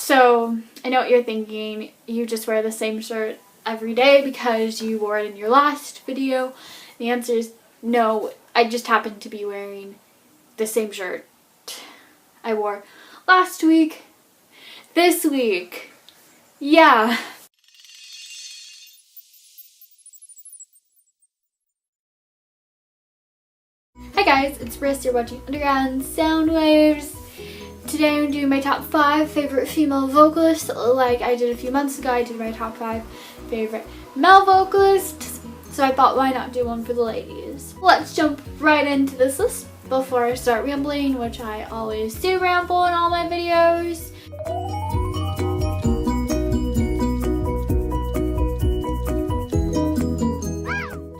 So I know what you're thinking. You just wear the same shirt every day because you wore it in your last video. The answer is no. I just happen to be wearing the same shirt I wore last week, this week. Yeah. Hi guys, it's Briss. You're watching Underground Soundwaves. Today I'm doing my top 5 favorite female vocalists. Like I did a few months ago, I did my top 5 favorite male vocalists. So I thought, why not do one for the ladies? Let's jump right into this list before I start rambling, which I always do ramble in all my videos.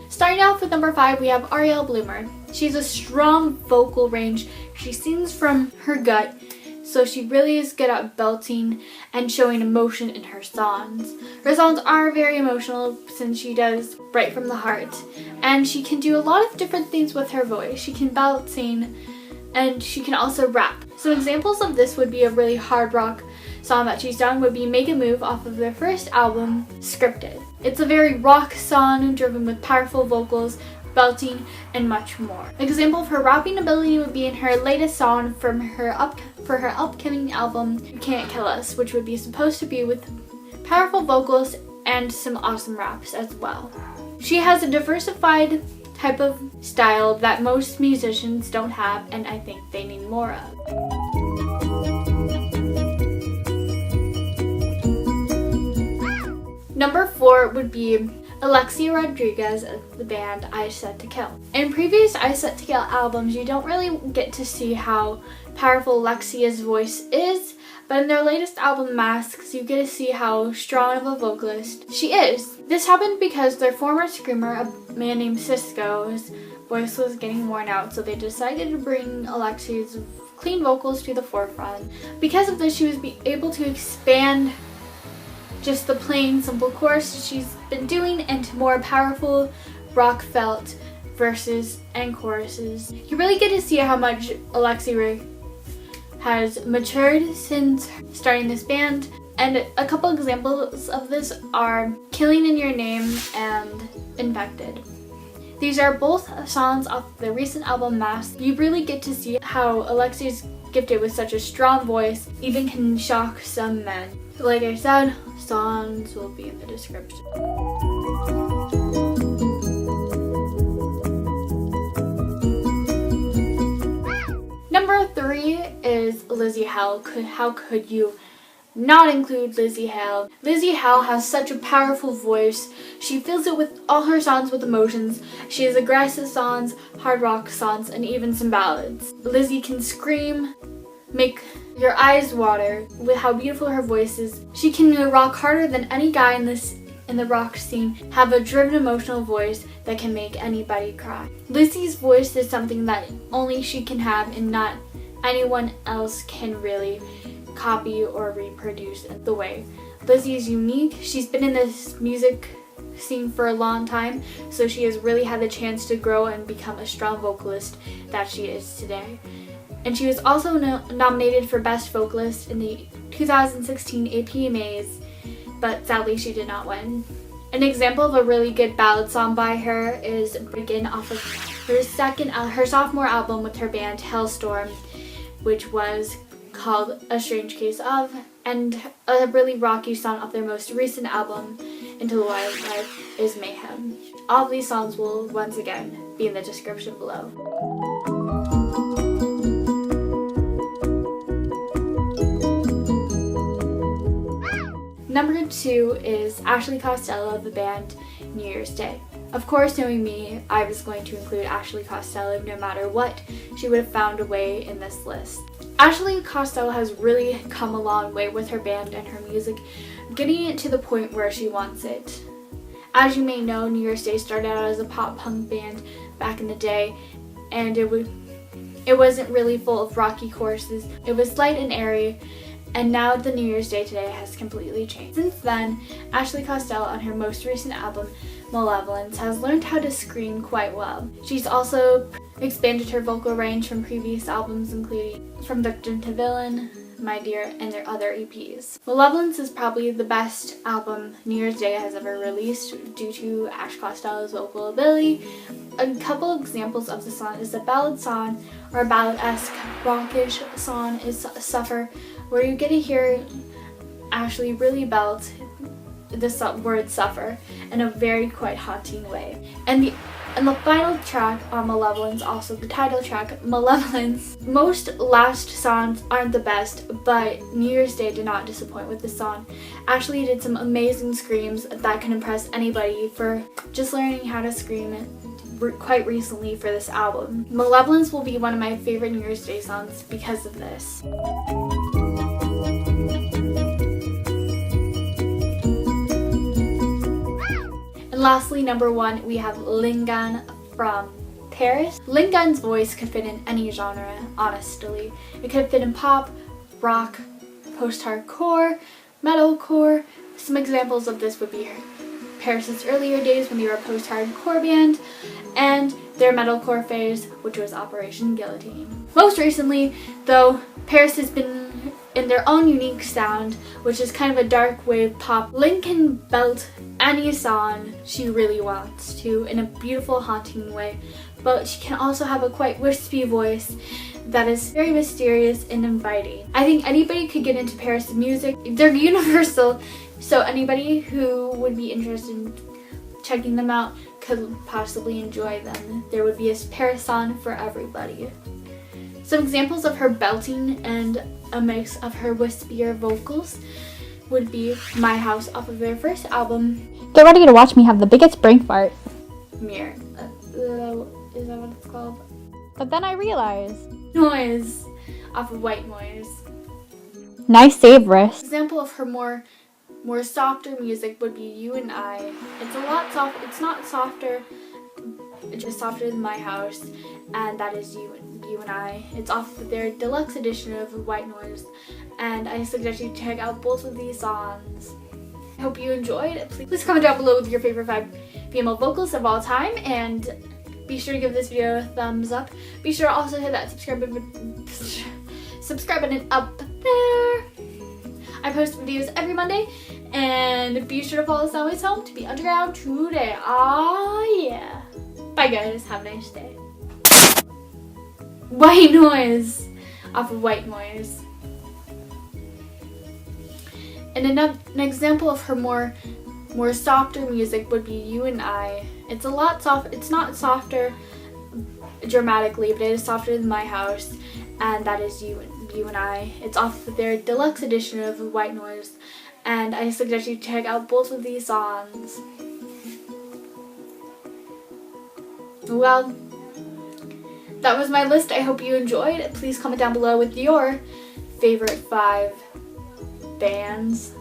Starting off with number 5, we have Ariel Bloomer. She's a strong vocal range. She sings from her gut, so she really is good at belting and showing emotion in her songs. Her songs are very emotional since she does right from the heart, and she can do a lot of different things with her voice. She can belt, sing, and she can also rap. Some examples of this would be a really hard rock song that she's done would be Make a Move off of their first album, Scripted. It's a very rock song driven with powerful vocals, belting, and much more. An example of her rapping ability would be in her latest song from her upcoming album, You Can't Kill Us, which would be supposed to be with powerful vocals and some awesome raps as well. She has a diversified type of style that most musicians don't have, and I think they need more of. Number 4 would be Alexia Rodriguez of the band I Set to Kill. In previous I Set to Kill albums, you don't really get to see how powerful Alexia's voice is, but in their latest album, Masks, you get to see how strong of a vocalist she is. This happened because their former screamer, a man named Cisco's voice was getting worn out, so they decided to bring Alexia's clean vocals to the forefront. Because of this, she was able to expand just the plain simple chorus she's been doing into more powerful rock felt verses and choruses. You really get to see how much Alexia has matured since starting this band, and a couple examples of this are Killing in Your Name and Infected. These are both songs off the recent album Mask. You really get to see how Alexia's gifted with such a strong voice, even can shock some men. Like I said, songs will be in the description. Number 3 is Lzzy Hale. How could you not include Lzzy Hale? Lzzy Hale has such a powerful voice. She fills it with all her songs with emotions. She has aggressive songs, hard rock songs, and even some ballads. Lzzy can scream, make your eyes water with how beautiful her voice is. She can rock harder than any guy in the rock scene, have a driven emotional voice that can make anybody cry. Lzzy's voice is something that only she can have and not anyone else can really copy or reproduce the way. Lzzy is unique. She's been in this music scene for a long time, so she has really had the chance to grow and become a strong vocalist that she is today. And she was also nominated for Best Vocalist in the 2016 APMAs, but sadly she did not win. An example of a really good ballad song by her is Begin off of her sophomore album with her band Hellstorm, which was called A Strange Case Of, and a really rocky song off their most recent album, Into the Wildlife, is Mayhem. All of these songs will once again be in the description below. Number 2 is Ashley Costello of the band New Year's Day. Of course, knowing me, I was going to include Ashley Costello no matter what. She would have found a way in this list. Ashley Costello has really come a long way with her band and her music, getting it to the point where she wants it. As you may know, New Year's Day started out as a pop punk band back in the day, and it wasn't really full of rocky choruses. It was light and airy, and now the New Year's Day today has completely changed. Since then, Ashley Costello on her most recent album, Malevolence, has learned how to scream quite well. She's also expanded her vocal range from previous albums, including From Victim to Villain, My Dear, and their other EPs. Malevolence is probably the best album New Year's Day has ever released due to Ash Costello's vocal ability. A couple examples of the song is a ballad song or a ballad-esque rockish song is Suffer, where you get to hear Ashley really belt the word suffer in a very quite haunting way. And the final track on Malevolence, also the title track, Malevolence. Most last songs aren't the best, but New Year's Day did not disappoint with this song. Ashley did some amazing screams that can impress anybody for just learning how to scream quite recently for this album. Malevolence will be one of my favorite New Year's Day songs because of this. Lastly, number 1, we have Lingan from Paris. Lingan's voice could fit in any genre, honestly. It could fit in pop, rock, post-hardcore, metalcore. Some examples of this would be Paris's earlier days when they were a post-hardcore band, and their metalcore phase, which was Operation Guillotine. Most recently, though, Paris has been in their own unique sound, which is kind of a dark wave pop. Lynn can belt any song she really wants to in a beautiful, haunting way, but she can also have a quite wispy voice that is very mysterious and inviting. I think anybody could get into Paris' music. They're universal, so anybody who would be interested in checking them out could possibly enjoy them. There would be a Paris song for everybody. Some examples of her belting and a mix of her wispier vocals would be My House off of their first album. Get ready to watch me have the biggest brain fart. Mirror. Is that what it's called? But then I realized. Noise off of White Noise. Nice save, Riss. Example of her more softer music would be You and I. It's a lot soft. It's not softer. It's just softer than My House, and that is You and I. It's off of their deluxe edition of White Noise, and I suggest you check out both of these songs. I hope you enjoyed. Please comment down below with your favorite 5 female vocalists of all time, and be sure to give this video a thumbs up. Be sure to also hit that subscribe button up there. I post videos every Monday, and be sure to follow Soundwaves home to be underground today. Ah, yeah. Bye guys, have a nice day. White Noise off of White Noise. And an example of her more softer music would be You and I. It's a lot soft. It's not softer dramatically, but it is softer than My House, and that is You and I. It's off of their deluxe edition of White Noise, and I suggest you check out both of these songs. Well, that was my list. I hope you enjoyed. Please comment down below with your favorite 5 bands.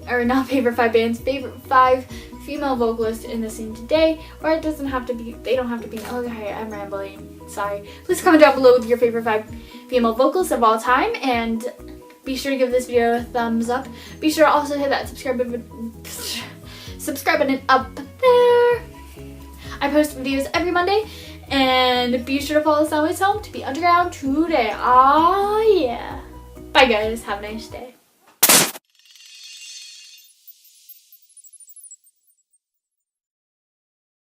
Or not favorite 5 bands, favorite 5 female vocalists in the scene today, or it doesn't have to be, they don't have to be, okay, I'm rambling, sorry. Please comment down below with your favorite 5 female vocalists of all time, and be sure to give this video a thumbs up. Be sure to also hit that subscribe button up there. I post videos every Monday, and be sure to follow Soundwaves home to be underground today. Ah, yeah. Bye guys, have a nice day.